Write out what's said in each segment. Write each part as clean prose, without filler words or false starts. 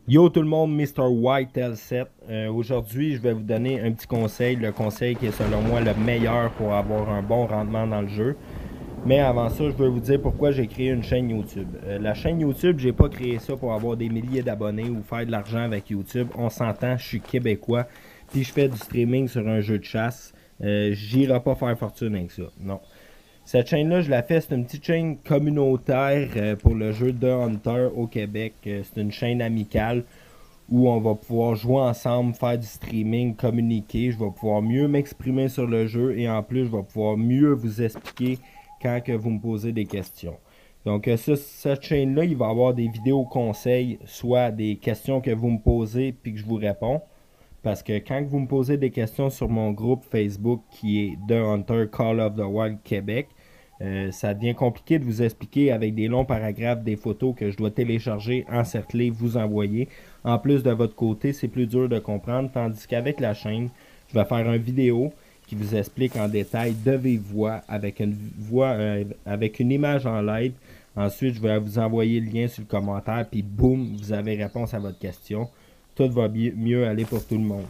Yo tout le monde, Mr. Whitetail7. Aujourd'hui, je vais vous donner un petit conseil, le conseil qui est selon moi le meilleur pour avoir un bon rendement dans le jeu. Mais avant ça, je veux vous dire pourquoi j'ai créé une chaîne YouTube. La chaîne YouTube, j'ai pas créé ça pour avoir des milliers d'abonnés ou faire de l'argent avec YouTube. On s'entend, je suis québécois, puis je fais du streaming sur un jeu de chasse. J'irai pas faire fortune avec ça, non. Cette chaîne-là, je la fais, c'est une petite chaîne communautaire pour le jeu de Hunter au Québec. C'est une chaîne amicale où on va pouvoir jouer ensemble, faire du streaming, communiquer. Je vais pouvoir mieux m'exprimer sur le jeu et en plus, je vais pouvoir mieux vous expliquer quand que vous me posez des questions. Donc, cette chaîne-là, il va y avoir des vidéos conseils, soit des questions que vous me posez puis que je vous réponds. Parce que quand vous me posez des questions sur mon groupe Facebook qui est The Hunter Call of the Wild Québec, ça devient compliqué de vous expliquer avec des longs paragraphes, des photos que je dois télécharger, encercler, vous envoyer. En plus de votre côté, c'est plus dur de comprendre, tandis qu'avec la chaîne, je vais faire une vidéo qui vous explique en détail de vive voix, avec une image en live. Ensuite, je vais vous envoyer le lien sur le commentaire, puis boum, vous avez réponse à votre question. Tout va mieux aller pour tout le monde.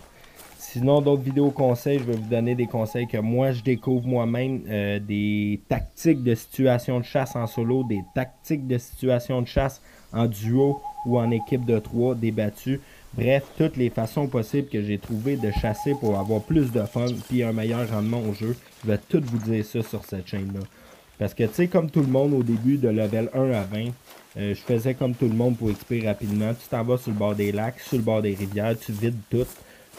Sinon, d'autres vidéos conseils, je vais vous donner des conseils que moi je découvre moi-même, des tactiques de situation de chasse en solo, des tactiques de situation de chasse en duo ou en équipe de 3 débattues. Bref, toutes les façons possibles que j'ai trouvé de chasser pour avoir plus de fun puis un meilleur rendement au jeu. Je vais tout vous dire ça sur cette chaîne-là. Parce que tu sais, comme tout le monde au début de level 1 à 20, je faisais comme tout le monde pour XP rapidement. Tu t'en vas sur le bord des lacs, sur le bord des rivières, tu vides tout.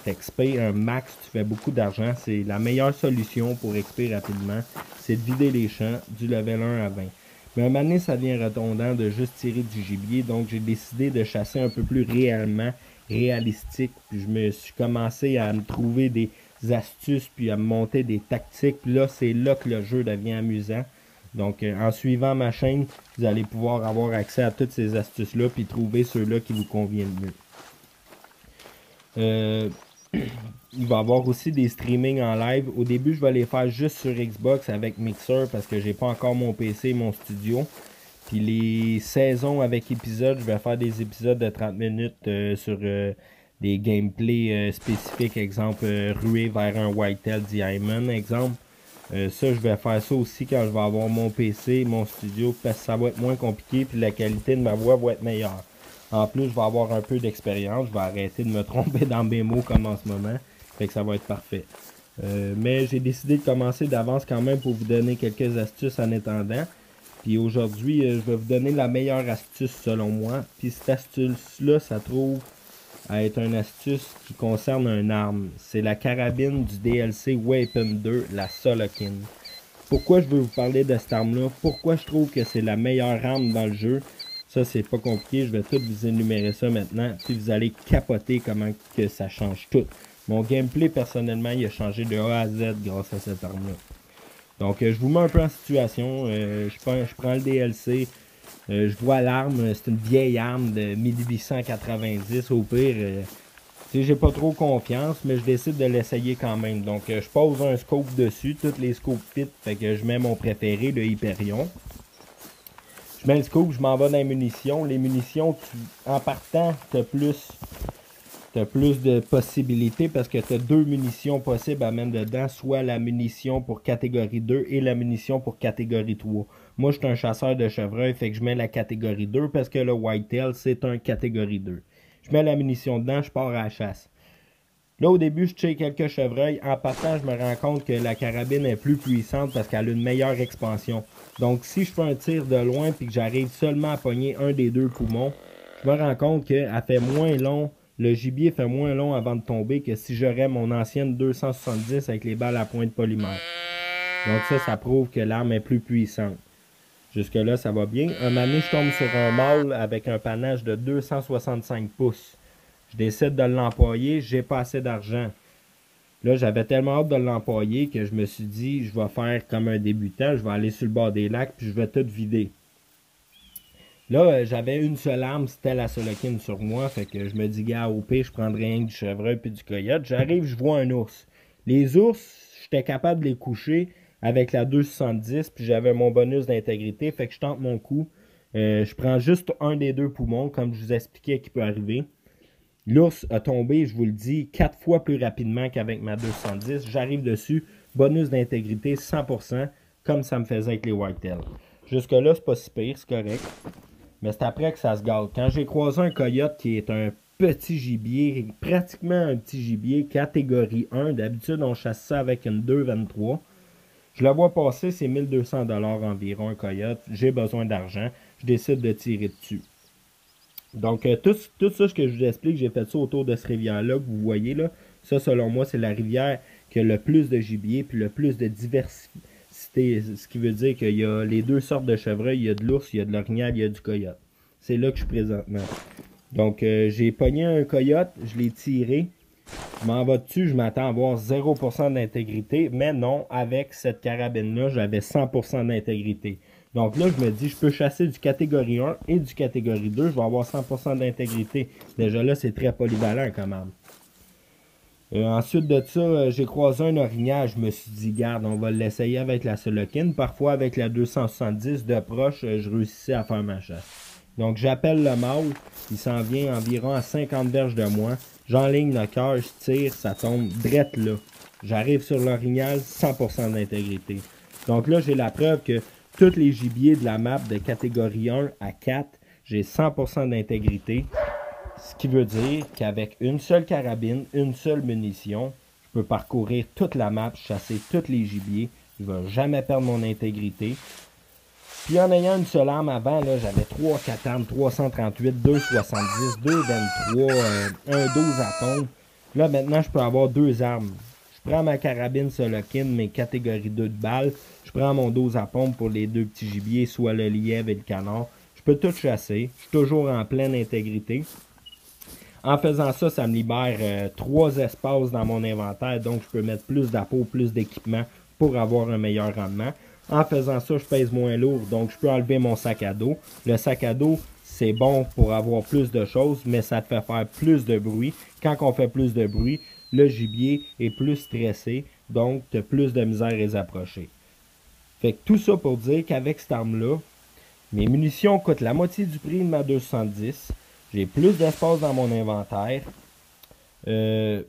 XP un max, tu fais beaucoup d'argent. C'est la meilleure solution pour XP rapidement. C'est de vider les champs du level 1 à 20. Mais à un moment donné, ça devient redondant de juste tirer du gibier. Donc j'ai décidé de chasser un peu plus réellement, réalistique. Puis je me suis commencé à me trouver des astuces, puis à me monter des tactiques. Puis là, c'est là que le jeu devient amusant. Donc, en suivant ma chaîne, vous allez pouvoir avoir accès à toutes ces astuces-là, puis trouver ceux-là qui vous conviennent mieux. Il va y avoir aussi des streamings en live. Au début, je vais les faire juste sur Xbox avec Mixer parce que j'ai pas encore mon PC et mon studio. Puis les saisons avec épisodes, je vais faire des épisodes de 30 minutes sur des gameplays spécifiques. Exemple, ruer vers un Whitetail Diamond, exemple. Ça, je vais faire ça aussi quand je vais avoir mon PC, mon studio, parce que ça va être moins compliqué, puis la qualité de ma voix va être meilleure. En plus, je vais avoir un peu d'expérience, je vais arrêter de me tromper dans mes mots comme en ce moment, fait que ça va être parfait. Mais j'ai décidé de commencer d'avance quand même pour vous donner quelques astuces en attendant. Puis aujourd'hui, je vais vous donner la meilleure astuce selon moi. Puis cette astuce-là, ça trouve à être une astuce qui concerne une arme. C'est la carabine du DLC Weapon 2, la Solokin. Pourquoi je veux vous parler de cette arme-là? Pourquoi je trouve que c'est la meilleure arme dans le jeu? Ça, c'est pas compliqué. Je vais tout vous énumérer ça maintenant. Puis vous allez capoter comment que ça change tout. Mon gameplay, personnellement, il a changé de A à Z grâce à cette arme-là. Donc, je vous mets un peu en situation. Je prends le DLC. Je vois l'arme. C'est une vieille arme de 1890. Au pire, j'ai pas trop confiance, mais je décide de l'essayer quand même. Donc, je pose un scope dessus. Toutes les scopes fit. Fait que je mets mon préféré, le Hyperion. Je mets le scope, je m'en vais dans les munitions. Les munitions, en partant, tu as plus de possibilités parce que tu as deux munitions possibles à mettre dedans, soit la munition pour catégorie 2 et la munition pour catégorie 3. Moi, je suis un chasseur de chevreuil, fait que je mets la catégorie 2 parce que le whitetail, c'est un catégorie 2. Je mets la munition dedans, je pars à la chasse. Là, au début, je tue quelques chevreuils. En partant, je me rends compte que la carabine est plus puissante parce qu'elle a une meilleure expansion. Donc, si je fais un tir de loin et que j'arrive seulement à pogner un des deux poumons, je me rends compte qu'elle fait moins long, le gibier fait moins long avant de tomber que si j'aurais mon ancienne 270 avec les balles à pointe polymère. Donc ça prouve que l'arme est plus puissante. Jusque-là, ça va bien. Un moment donné, je tombe sur un mâle avec un panache de 265 pouces. Je décide de l'employer, j'ai pas assez d'argent. Là, j'avais tellement hâte de l'employer que je me suis dit, je vais faire comme un débutant, je vais aller sur le bord des lacs, puis je vais tout vider. Là, j'avais une seule arme, c'était la Solokin sur moi, fait que je me dis, gars, au pire, je prendrais rien que du chevreuil puis du coyote. J'arrive, je vois un ours. Les ours, j'étais capable de les coucher avec la 270, puis j'avais mon bonus d'intégrité, fait que je tente mon coup. Je prends juste un des deux poumons, comme je vous expliquais qui peut arriver. L'ours a tombé, je vous le dis, 4 fois plus rapidement qu'avec ma 210. J'arrive dessus, bonus d'intégrité 100%, comme ça me faisait avec les whitetails. Jusque-là, c'est pas si pire, c'est correct. Mais c'est après que ça se gâte. Quand j'ai croisé un coyote qui est un petit gibier, pratiquement un petit gibier, catégorie 1, d'habitude on chasse ça avec une 2,23. Je la vois passer, c'est 1200$ environ un coyote. J'ai besoin d'argent, je décide de tirer dessus. Donc, tout ça que je vous explique, j'ai fait ça autour de cette rivière-là que vous voyez là. Ça, selon moi, c'est la rivière qui a le plus de gibier puis le plus de diversité. Ce qui veut dire qu'il y a les deux sortes de chevreuils. Il y a de l'ours, il y a de l'orignal, il y a du coyote. C'est là que je suis présentement. Donc, j'ai pogné un coyote, je l'ai tiré. Je m'en vais dessus, je m'attends à avoir 0% d'intégrité. Mais non, avec cette carabine-là, j'avais 100% d'intégrité. Donc là, je me dis, je peux chasser du catégorie 1 et du catégorie 2. Je vais avoir 100% d'intégrité. Déjà là, c'est très polyvalent quand même. Ensuite de ça, j'ai croisé un orignal. Je me suis dit, garde, on va l'essayer avec la Solokine. Parfois, avec la 270 de proche, je réussissais à faire ma chasse. Donc, j'appelle le mâle. Il s'en vient environ à 50 verges de moi. J'enligne le cœur, je tire, ça tombe drette là. J'arrive sur l'orignal, 100% d'intégrité. Donc là, j'ai la preuve que tous les gibiers de la map de catégorie 1 à 4, j'ai 100% d'intégrité. Ce qui veut dire qu'avec une seule carabine, une seule munition, je peux parcourir toute la map, chasser tous les gibiers. Je ne vais jamais perdre mon intégrité. Puis en ayant une seule arme avant, j'avais 3 4 338, 270, 223, un 12 à pompe. Là, maintenant, je peux avoir deux armes. Je prends ma carabine Solokine, mes catégories 2 de balles. Je prends mon 12 à pompe pour les deux petits gibiers, soit le lièvre et le canard. Je peux tout chasser. Je suis toujours en pleine intégrité. En faisant ça, ça me libère 3 espaces dans mon inventaire. Donc, je peux mettre plus d'appôts, plus d'équipement pour avoir un meilleur rendement. En faisant ça, je pèse moins lourd. Donc, je peux enlever mon sac à dos. Le sac à dos, c'est bon pour avoir plus de choses, mais ça te fait faire plus de bruit. Quand on fait plus de bruit, le gibier est plus stressé. Donc, tu as plus de misère à les approcher. Fait que tout ça pour dire qu'avec cette arme-là, mes munitions coûtent la moitié du prix de ma 210. J'ai plus d'espace dans mon inventaire. Le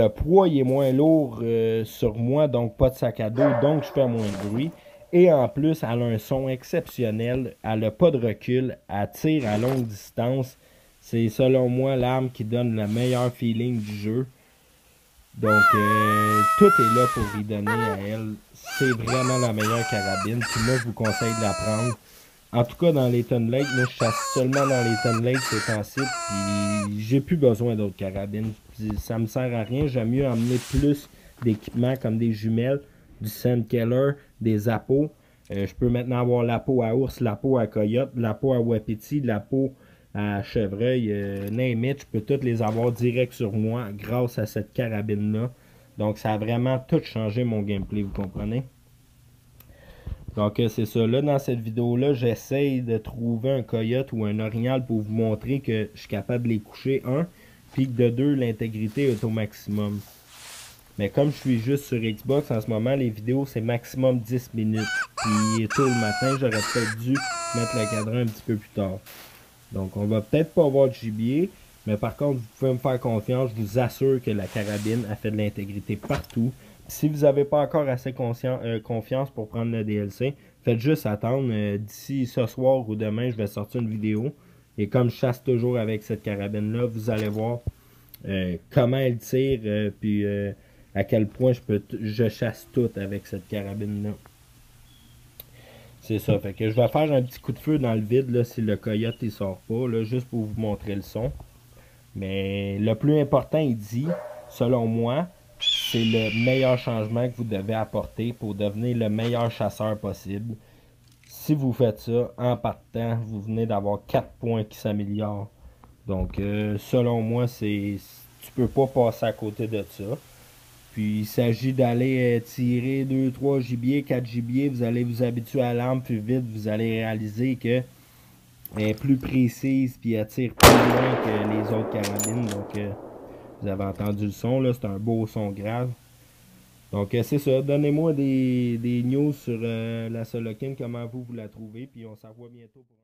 poids il est moins lourd sur moi, donc pas de sac à dos, donc je fais moins de bruit. Et en plus, elle a un son exceptionnel. Elle n'a pas de recul. Elle tire à longue distance. C'est selon moi l'arme qui donne le meilleur feeling du jeu. Donc, tout est là pour y donner à elle. C'est vraiment la meilleure carabine. Puis moi, je vous conseille de la prendre. En tout cas, dans les Ton Lake, moi, je chasse seulement dans les Ton Lake ces temps-ci. Puis, j'ai plus besoin d'autres carabines. Puis, ça me sert à rien. J'aime mieux emmener plus d'équipements comme des jumelles, du Sandkiller, des appos. Je peux maintenant avoir l'appôt à ours, l'appôt à coyote, l'appôt à wapiti, l'appôt à chevreuil, name it, je peux toutes les avoir direct sur moi grâce à cette carabine-là. Donc, ça a vraiment tout changé mon gameplay, vous comprenez? Donc, c'est ça. Là, dans cette vidéo-là, j'essaye de trouver un coyote ou un orignal pour vous montrer que je suis capable de les coucher, un, puis que de deux, l'intégrité est au maximum. Mais comme je suis juste sur Xbox en ce moment, les vidéos, c'est maximum 10 minutes. Puis, tôt le matin, j'aurais peut-être dû mettre le cadran un petit peu plus tard. Donc, on va peut-être pas avoir de gibier, mais par contre, vous pouvez me faire confiance. Je vous assure que la carabine a fait de l'intégrité partout. Si vous n'avez pas encore assez confiance pour prendre le DLC, faites juste attendre. D'ici ce soir ou demain, je vais sortir une vidéo. Et comme je chasse toujours avec cette carabine-là, vous allez voir comment elle tire, puis à quel point je chasse tout avec cette carabine-là. C'est ça, fait que je vais faire un petit coup de feu dans le vide là, si le coyote il sort pas, là, juste pour vous montrer le son. Mais le plus important, il dit, selon moi, c'est le meilleur changement que vous devez apporter pour devenir le meilleur chasseur possible. Si vous faites ça, en partant, vous venez d'avoir 4 points qui s'améliorent. Donc, selon moi, tu peux pas passer à côté de ça. Puis il s'agit d'aller tirer 2, 3 gibiers, 4 gibiers. Vous allez vous habituer à l'arme, puis vite vous allez réaliser que elle est plus précise, puis elle tire plus loin que les autres carabines. Donc vous avez entendu le son, là, c'est un beau son grave. Donc c'est ça, donnez-moi des news sur la Solokine, comment vous la trouvez, puis on s'en revoit bientôt pour